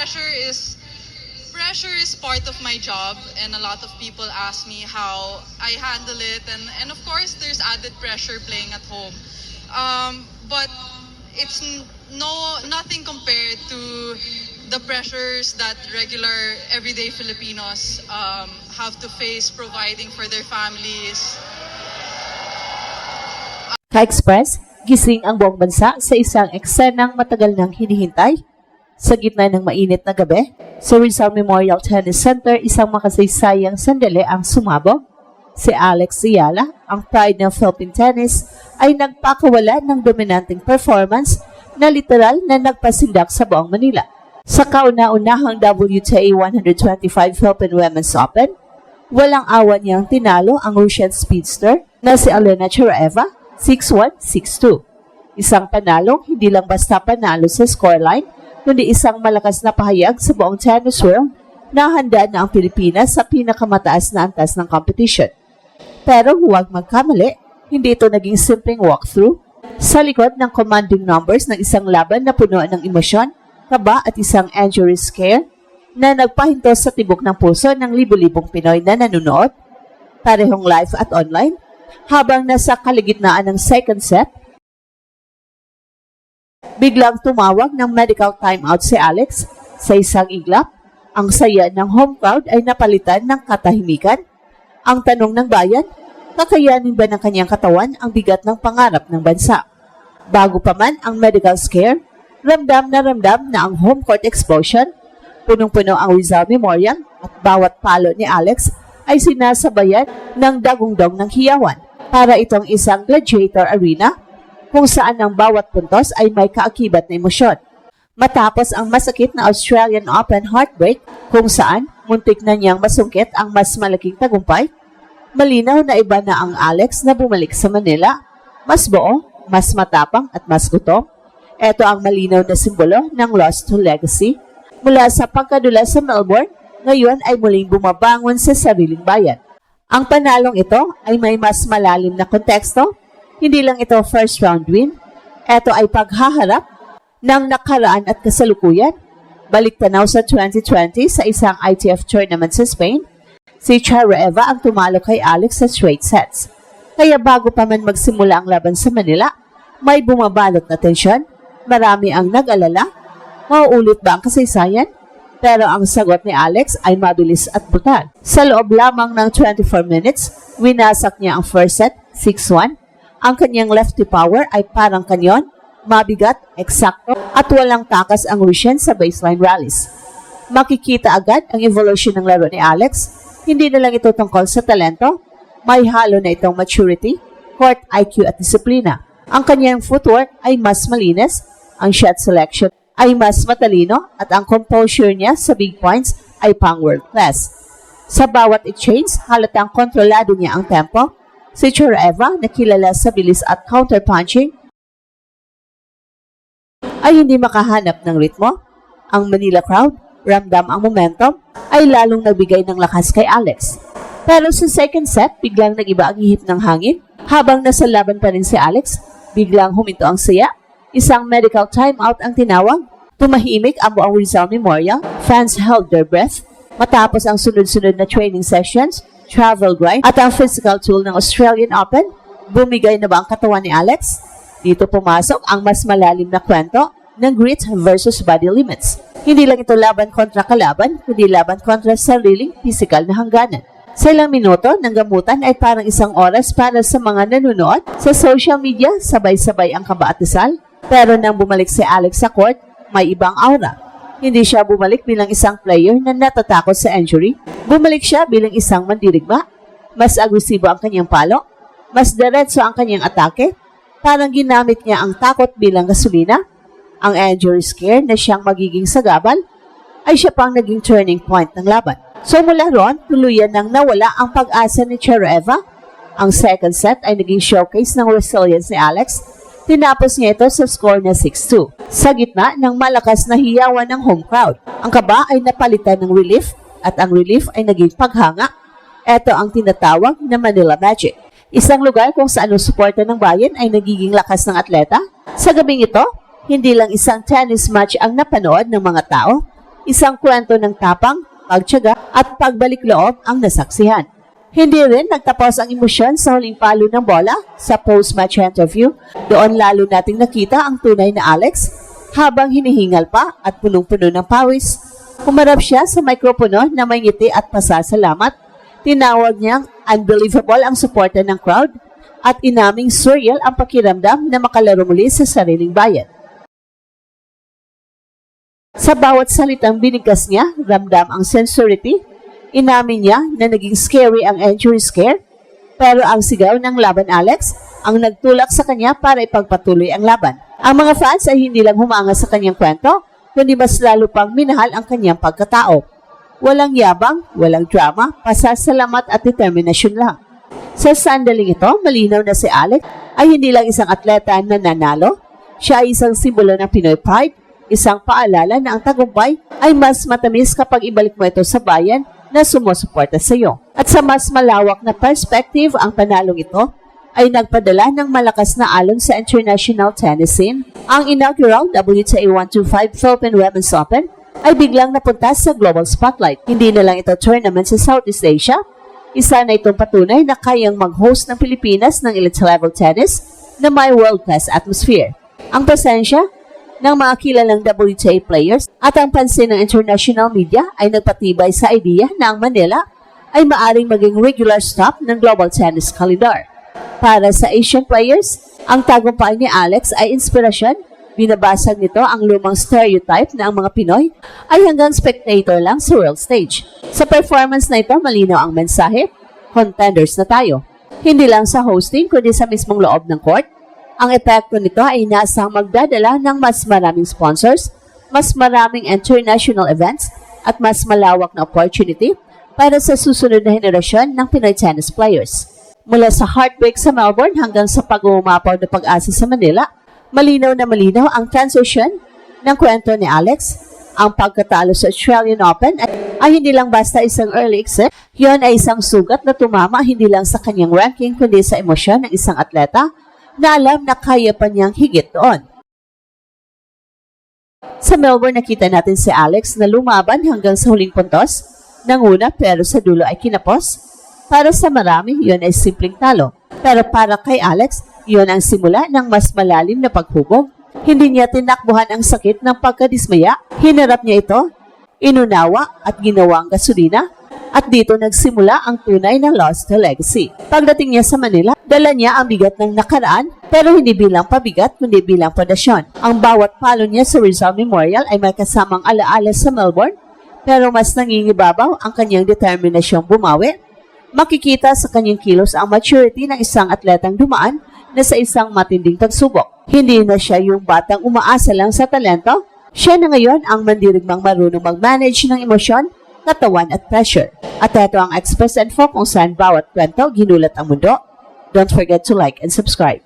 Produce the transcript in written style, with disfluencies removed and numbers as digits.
pressure is part of my job, and a lot of people ask me how I handle it, and of course there's added pressure playing at home. But it's nothing compared to the pressures that regular everyday Filipinos have to face providing for their families. Ka-Express, gising ang buong bansa sa isang eksenang matagal nang hinihintay. Sa gitna ng mainit na gabi, sa Rizal Memorial Tennis Center, isang makasaysayang sandali ang sumabog. Si Alex Ayala, ang pride ng Philippine tennis, ay nagpakawala ng dominanting performance na literal na nagpasindak sa buong Manila. Sa kauna-unahang WTA 125 Philippine Women's Open, walang awa niyang tinalo ang Russian speedster na si Elena Cheraeva 6-1, 6-2. Isang panalong hindi lang basta panalo sa scoreline, kundi isang malakas na pahayag sa buong tennis world na handa na ang Pilipinas sa pinakamataas na antas ng competition. Pero huwag magkamali, hindi ito naging simpleng walkthrough. Sa likod ng commanding numbers ng isang laban na puno ng emosyon, kaba at isang injury scare na nagpahinto sa tibok ng puso ng libu-libong Pinoy na nanonood, parehong live at online, habang nasa kaligitnaan ng second set, biglang tumawag ng medical timeout si Alex. Sa isang iglap, ang saya ng home crowd ay napalitan ng katahimikan. Ang tanong ng bayan, kakayanin ba ng kanyang katawan ang bigat ng pangarap ng bansa? Bago pa man ang medical scare, ramdam na ang home court explosion. Punong-puno ang Rizal Memorial at bawat palo ni Alex ay sinasabayan ng dagundong ng hiyawan. Para itong isang gladiator arena kung saan ang bawat puntos ay may kaakibat na emosyon. Matapos ang masakit na Australian Open heartbreak kung saan muntik na niyang masungkit ang mas malaking tagumpay, malinaw na iba na ang Alex na bumalik sa Manila, mas buo, mas matapang at mas gutom. Ito ang malinaw na simbolo ng lost to legacy. Mula sa pagkadula sa Melbourne, ngayon ay muling bumabangon sa sariling bayan. Ang panalong ito ay may mas malalim na konteksto. Hindi lang ito first round win. Ito ay paghaharap ng nakaraan at kasalukuyan. Balik tanaw sa 2020 sa isang ITF tournament sa Spain. Si Cheraeva ang tumalo kay Alex sa straight sets. Kaya bago pa man magsimula ang laban sa Manila, may bumabalot na tensyon. Marami ang nag-alala. Mauulit ba ang kasaysayan? Pero ang sagot ni Alex ay mabilis at brutal. Sa loob lamang ng 24 minutes, winasak niya ang first set, 6-1. Ang kanyang lefty power ay parang kanyon, mabigat, eksakto, at walang takas ang Russian sa baseline rallies. Makikita agad ang evolution ng laro ni Alex. Hindi na lang ito tungkol sa talento, may halo na itong maturity, court IQ at disiplina. Ang kanyang footwork ay mas malinis, ang shot selection ay mas matalino, at ang composure niya sa big points ay pang world class. Sa bawat exchange, halatang kontrolado niya ang tempo. Si Cheraeva, na kilala sa bilis at counter-punching, ay hindi makahanap ng ritmo. Ang Manila crowd, ramdam ang momentum, ay lalong nagbigay ng lakas kay Alex. Pero sa second set, biglang nag-iba ang ihip ng hangin. Habang nasa laban pa rin si Alex, biglang huminto ang saya. Isang medical timeout ang tinawag. Tumahimik ang buong Rizal Memorial. Fans held their breath. Matapos ang sunod-sunod na training sessions, travel grind, at ang physical tool ng Australian Open, bumigay na ba ang katawan ni Alex? Dito pumasok ang mas malalim na kwento ng grit versus body limits. Hindi lang ito laban kontra kalaban, kundi laban kontra sariling physical na hangganan. Sa ilang minuto ng gamutan ay parang isang oras para sa mga nanonood. Sa social media, sabay-sabay ang kaba at dasal. Pero nang bumalik si Alex sa court, may ibang aura. Hindi siya bumalik bilang isang player na natatakot sa injury. Bumalik siya bilang isang mandirigma. Mas agresibo ang kanyang palo. Mas diretso ang kanyang atake. Parang ginamit niya ang takot bilang gasolina. Ang injury scare na siyang magiging sagabal ay siya pang naging turning point ng laban. So mula ron, tuluyan nang nawala ang pag-asa ni Cheraeva. Ang second set ay naging showcase ng resilience ni Alex. Tinapos niya ito sa score na 6-2. Sa gitna ng malakas na hiyawan ng home crowd, ang kaba ay napalitan ng relief at ang relief ay naging paghanga. Ito ang tinatawag na Manila Magic. Isang lugar kung saan ang suporta ng bayan ay nagiging lakas ng atleta. Sa gabing ito, hindi lang isang tennis match ang napanood ng mga tao. isang kwento ng tapang, pagtiyaga at pagbalik loob ang nasaksihan. Hindi rin nagtapos ang emosyon sa huling palo ng bola sa post-match interview. Doon lalo nating nakita ang tunay na Alex habang hinihingal pa at punong-puno ng pawis. Humarap siya sa mikropono na may ngiti at pasasalamat. Tinawag niyang unbelievable ang suporta ng crowd at inaming surreal ang pakiramdam na makalaro muli sa sariling bayan. Sa bawat salitang binigkas niya, ramdam ang sincerity. Inamin niya na naging scary ang injury scare, pero ang sigaw ng laban Alex ang nagtulak sa kanya para ipagpatuloy ang laban. Ang mga fans ay hindi lang humanga sa kanyang kwento, kundi mas lalo pang minahal ang kanyang pagkatao. Walang yabang, walang drama, pasasalamat at determinasyon lang. Sa sandaling ito, malinaw na si Alex ay hindi lang isang atleta na nanalo, siya ay isang simbolo ng Pinoy pride, isang paalala na ang tagumpay ay mas matamis kapag ibalik mo ito sa bayan na sumusuporta sa iyo. At sa mas malawak na perspective, ang panalong ito ay nagpadala ng malakas na alon sa international tennis scene. Ang inaugural WTA 125 Philippine Women's Open ay biglang napunta sa global spotlight. Hindi na lang ito tournament sa Southeast Asia. Isa na itong patunay na kayang mag-host ng Pilipinas ng elite level tennis na may world-class atmosphere. Ang presensya ng mga kilalang WTA players at ang pansin ng international media ay nagpatibay sa idea na ang Manila ay maaring maging regular stop ng global tennis calendar. Para sa Asian players, ang tagumpay ni Alex ay inspirasyon. Binabasag nito ang lumang stereotype na ang mga Pinoy ay hanggang spectator lang sa world stage. Sa performance na ito, malinaw ang mensahe, contenders na tayo. Hindi lang sa hosting kundi sa mismong loob ng court. Ang epekto nito ay nasang magdadala ng mas maraming sponsors, mas maraming international events, at mas malawak na opportunity para sa susunod na henerasyon ng Pinoy tennis players. Mula sa heartbreak sa Melbourne hanggang sa pag-uumapaw na pag-asa sa Manila, malinaw na malinaw ang transition ng kwento ni Alex. Ang pagkatalo sa Australian Open ay hindi lang basta isang early exit, yon ay isang sugat na tumama hindi lang sa kanyang ranking kundi sa emosyon ng isang atleta na alam na kaya pa niyang higit doon. Sa Melbourne, nakita natin si Alex na lumaban hanggang sa huling puntos. Nanguna pero sa dulo ay kinapos. Para sa marami, yun ay simpleng talo. Pero para kay Alex, yun ang simula ng mas malalim na paghubog. Hindi niya tinakbuhan ang sakit ng pagkadismaya. Hinarap niya ito, inunawa at ginawang gasolina. At dito nagsimula ang tunay na lost to legacy. Pagdating niya sa Manila, dala niya ang bigat ng nakaraan pero hindi bilang pabigat kundi bilang pundasyon. Ang bawat palo niya sa Rizal Memorial ay may kasamang alaala sa Melbourne pero mas nangingibabaw ang kanyang determinasyong bumawi. Makikita sa kanyang kilos ang maturity ng isang atletang dumaan na sa isang matinding pagsubok. Hindi na siya yung batang umaasa lang sa talento. Siya na ngayon ang mandirigmang marunong mag-manage ng emosyon, katawan at pressure. At ito ang Express Info kung saan bawat kwento ginulat ang mundo. Don't forget to like and subscribe.